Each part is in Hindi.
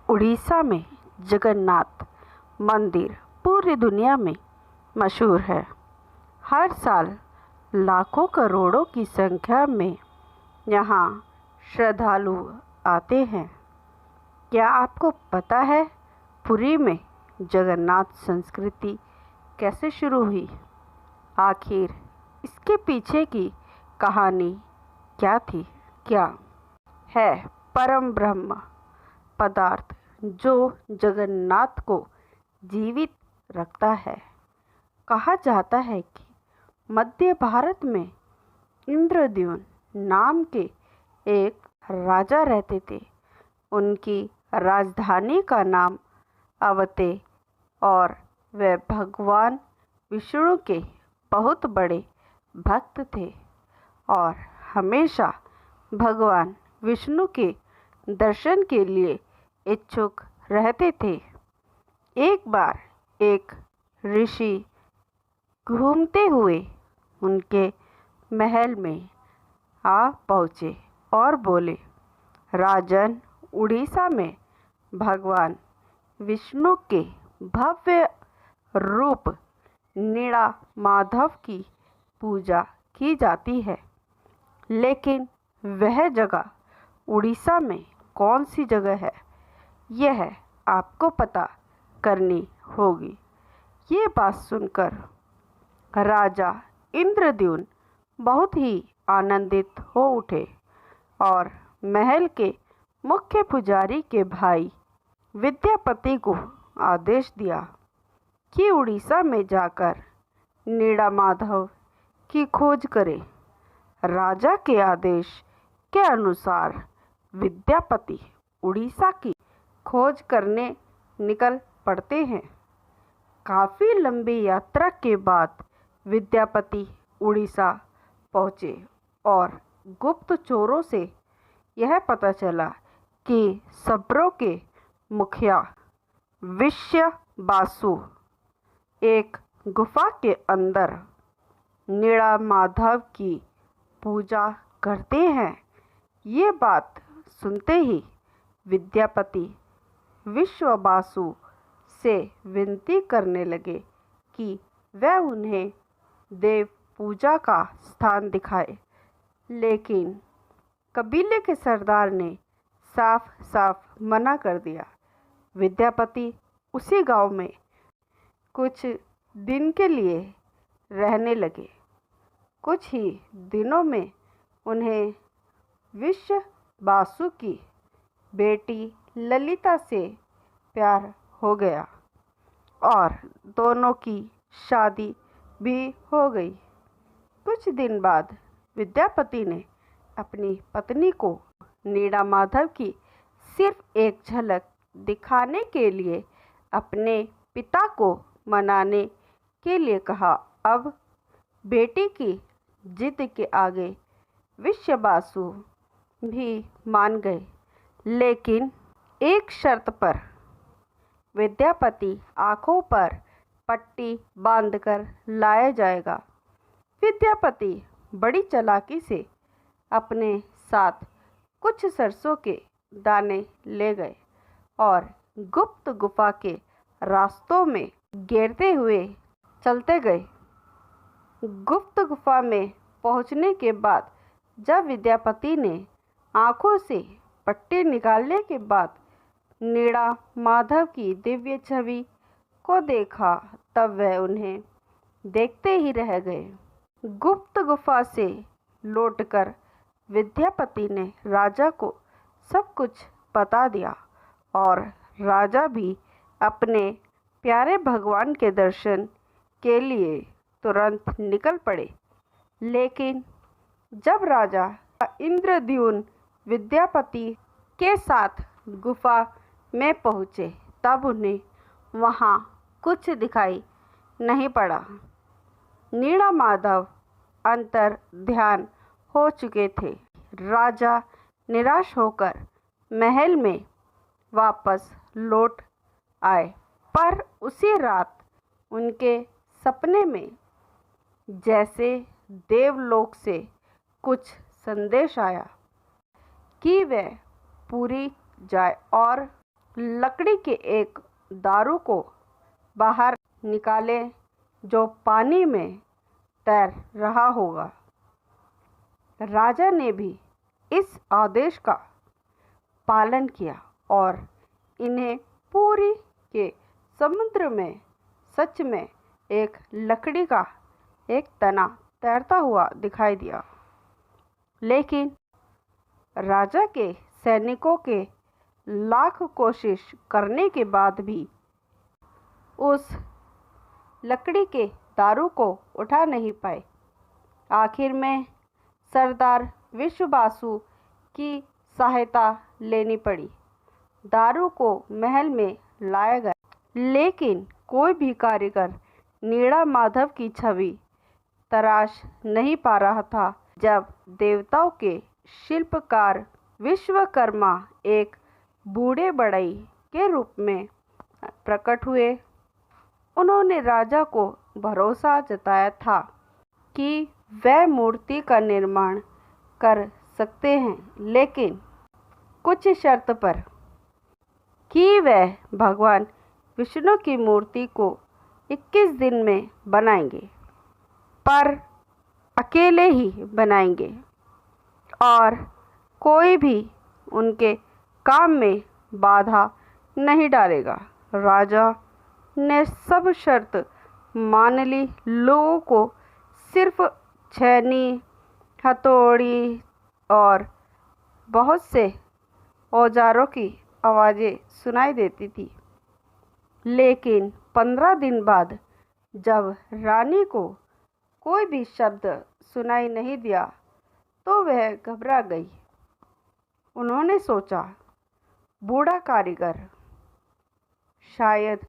उड़ीसा में जगन्नाथ मंदिर पूरी दुनिया में मशहूर है। हर साल लाखों करोड़ों की संख्या में यहाँ श्रद्धालु आते हैं। क्या आपको पता है पुरी में जगन्नाथ संस्कृति कैसे शुरू हुई? आखिर इसके पीछे की कहानी क्या थी? क्या है परम ब्रह्म पदार्थ जो जगन्नाथ को जीवित रखता है? कहा जाता है कि मध्य भारत में इंद्रद्युम्न नाम के एक राजा रहते थे। उनकी राजधानी का नाम अवते और वे भगवान विष्णु के बहुत बड़े भक्त थे और हमेशा भगवान विष्णु के दर्शन के लिए इच्छुक रहते थे। एक बार एक ऋषि घूमते हुए उनके महल में आ पहुँचे और बोले, राजन, उड़ीसा में भगवान विष्णु के भव्य रूप नीला माधव की पूजा की जाती है, लेकिन वह जगह उड़ीसा में कौन सी जगह है, यह आपको पता करनी होगी। ये बात सुनकर राजा इंद्रद्युम्न बहुत ही आनंदित हो उठे और महल के मुख्य पुजारी के भाई विद्यापति को आदेश दिया कि उड़ीसा में जाकर नीला माधव की खोज करे। राजा के आदेश के अनुसार विद्यापति उड़ीसा की खोज करने निकल पड़ते हैं। काफ़ी लंबी यात्रा के बाद विद्यापति उड़ीसा पहुँचे और गुप्त चोरों से यह पता चला कि सब्रों के मुखिया विश्ववासु एक गुफा के अंदर नीला माधव की पूजा करते हैं। ये बात सुनते ही विद्यापति विश्ववासु से विनती करने लगे कि वह उन्हें देव पूजा का स्थान दिखाए, लेकिन कबीले के सरदार ने साफ साफ मना कर दिया। विद्यापति उसी गांव में कुछ दिन के लिए रहने लगे। कुछ ही दिनों में उन्हें विश्ववासु की बेटी ललिता से प्यार हो गया और दोनों की शादी भी हो गई। कुछ दिन बाद विद्यापति ने अपनी पत्नी को नीला माधव की सिर्फ एक झलक दिखाने के लिए अपने पिता को मनाने के लिए कहा। अब बेटी की जिद के आगे विश्ववासु भी मान गए, लेकिन एक शर्त पर। विद्यापति आँखों पर पट्टी बांधकर लाया जाएगा। विद्यापति बड़ी चालाकी से अपने साथ कुछ सरसों के दाने ले गए और गुप्त गुफा के रास्तों में घेरते हुए चलते गए। गुप्त गुफा में पहुंचने के बाद जब विद्यापति ने आँखों से पट्टी निकालने के बाद नीला माधव की दिव्य छवि को देखा, तब वह उन्हें देखते ही रह गए। गुप्त गुफा से लौटकर विद्यापति ने राजा को सब कुछ बता दिया और राजा भी अपने प्यारे भगवान के दर्शन के लिए तुरंत निकल पड़े। लेकिन जब राजा इंद्रद्युम्न विद्यापति के साथ गुफा में पहुँचे, तब उन्हें वहाँ कुछ दिखाई नहीं पड़ा। नीला माधव अंतर ध्यान हो चुके थे। राजा निराश होकर महल में वापस लौट आए, पर उसी रात उनके सपने में जैसे देवलोक से कुछ संदेश आया कि वह पुरी जाए और लकड़ी के एक दारू को बाहर निकालें जो पानी में तैर रहा होगा। राजा ने भी इस आदेश का पालन किया और इन्हें पूरी के समुद्र में सच में एक लकड़ी का एक तना तैरता हुआ दिखाई दिया। लेकिन राजा के सैनिकों के लाख कोशिश करने के बाद भी उस लकड़ी के दारू को उठा नहीं पाए। आखिर में सरदार विश्ववासु की सहायता लेनी पड़ी। दारू को महल में लाया गया, लेकिन कोई भी कारीगर नीड़ा माधव की छवि तराश नहीं पा रहा था। जब देवताओं के शिल्पकार विश्वकर्मा एक बूढ़े बढ़ई के रूप में प्रकट हुए, उन्होंने राजा को भरोसा जताया था कि वह मूर्ति का निर्माण कर सकते हैं, लेकिन कुछ शर्त पर कि वह भगवान विष्णु की मूर्ति को 21 दिन में बनाएंगे, पर अकेले ही बनाएंगे और कोई भी उनके काम में बाधा नहीं डालेगा। राजा ने सब शर्त मान ली। लोगों को सिर्फ छेनी, हथौड़ी और बहुत से औजारों की आवाज़ें सुनाई देती थी। लेकिन 15 दिन बाद जब रानी को कोई भी शब्द सुनाई नहीं दिया तो वह घबरा गई। उन्होंने सोचा, बूढ़ा कारीगर शायद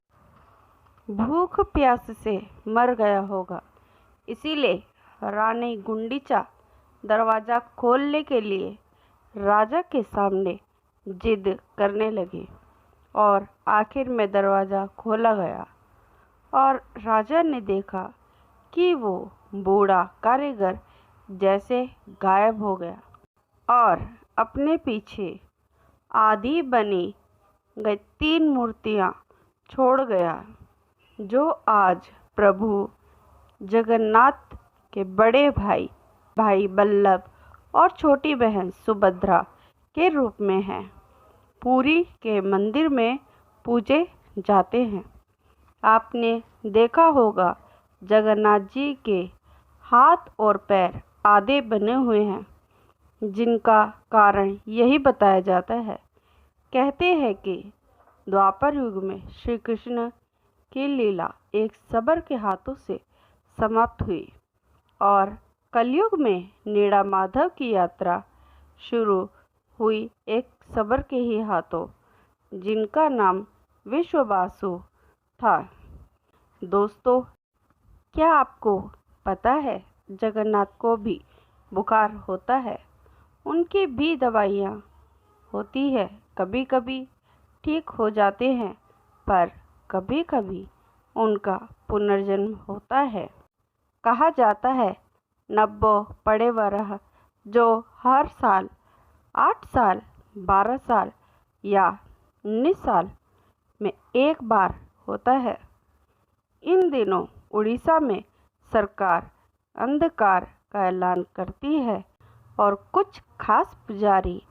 भूख प्यास से मर गया होगा। इसीलिए रानी गुंडीचा दरवाज़ा खोलने के लिए राजा के सामने जिद करने लगी और आखिर में दरवाज़ा खोला गया और राजा ने देखा कि वो बूढ़ा कारीगर जैसे गायब हो गया और अपने पीछे आधी बनी गई 3 मूर्तियाँ छोड़ गया, जो आज प्रभु जगन्नाथ के बड़े भाई बल्लभ और छोटी बहन सुभद्रा के रूप में हैं। पुरी के मंदिर में पूजे जाते हैं। आपने देखा होगा जगन्नाथ जी के हाथ और पैर आधे बने हुए हैं, जिनका कारण यही बताया जाता है। कहते हैं कि द्वापर युग में श्री कृष्ण की लीला एक शबर के हाथों से समाप्त हुई और कलयुग में नीड़ा माधव की यात्रा शुरू हुई एक शबर के ही हाथों, जिनका नाम विश्ववासु था। दोस्तों, क्या आपको पता है जगन्नाथ को भी बुखार होता है? उनकी भी दवाइयाँ होती है। कभी कभी ठीक हो जाते हैं, पर कभी कभी उनका पुनर्जन्म होता है। कहा जाता है 90 पड़े वरह जो हर साल 8 साल, 12 साल या 19 साल में एक बार होता है। इन दिनों उड़ीसा में सरकार अंधकार का ऐलान करती है और कुछ खास पुजारी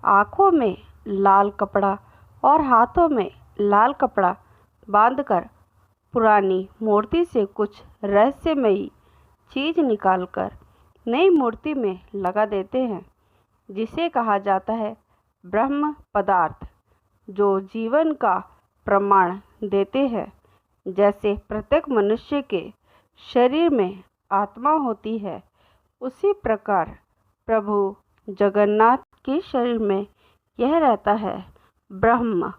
आँखों में लाल कपड़ा और हाथों में लाल कपड़ा बांधकर पुरानी मूर्ति से कुछ रहस्यमयी चीज़ निकालकर नई मूर्ति में लगा देते हैं, जिसे कहा जाता है ब्रह्म पदार्थ, जो जीवन का प्रमाण देते हैं। जैसे प्रत्येक मनुष्य के शरीर में आत्मा होती है, उसी प्रकार प्रभु जगन्नाथ के शरीर में यह रहता है, ब्रह्म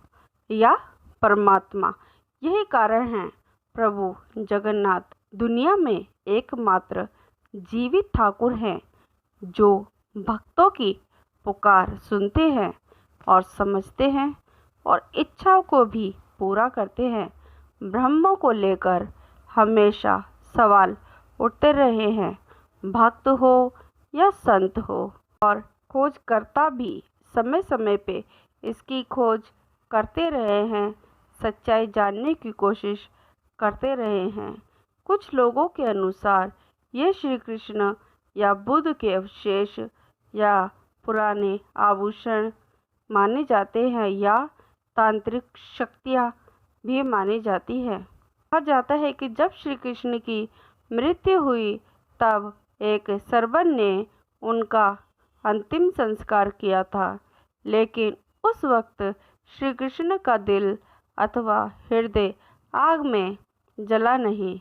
या परमात्मा। यही कारण है प्रभु जगन्नाथ दुनिया में एकमात्र जीवित ठाकुर हैं, जो भक्तों की पुकार सुनते हैं और समझते हैं और इच्छाओं को भी पूरा करते हैं। ब्रह्म को लेकर हमेशा सवाल उठते रहे हैं, भक्त हो या संत हो, और खोजकर्ता भी समय समय पे इसकी खोज करते रहे हैं, सच्चाई जानने की कोशिश करते रहे हैं। कुछ लोगों के अनुसार ये श्री कृष्ण या बुद्ध के अवशेष या पुराने आभूषण माने जाते हैं या तांत्रिक शक्तियाँ भी मानी जाती है। कहा जाता है कि जब श्री कृष्ण की मृत्यु हुई तब एक सर्वन ने उनका अंतिम संस्कार किया था, लेकिन उस वक्त श्री कृष्ण का दिल अथवा हृदय आग में जला नहीं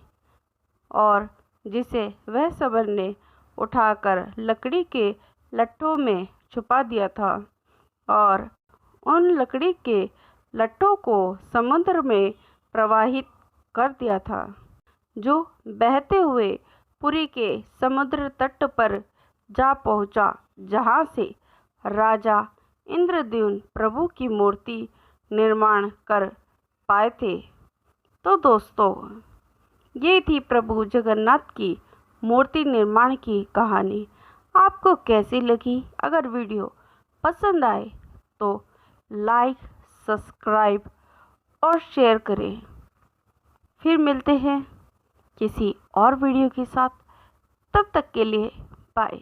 और जिसे वह सर्वन ने उठाकर लकड़ी के लट्ठों में छुपा दिया था और उन लकड़ी के लट्ठों को समुद्र में प्रवाहित कर दिया था, जो बहते हुए पुरी के समुद्र तट पर जा पहुंचा, जहां से राजा इंद्रद्युम्न प्रभु की मूर्ति निर्माण कर पाए थे। तो दोस्तों, ये थी प्रभु जगन्नाथ की मूर्ति निर्माण की कहानी। आपको कैसी लगी? अगर वीडियो पसंद आए तो लाइक, सब्सक्राइब और शेयर करें। फिर मिलते हैं किसी और वीडियो के साथ। तब तक के लिए बाय।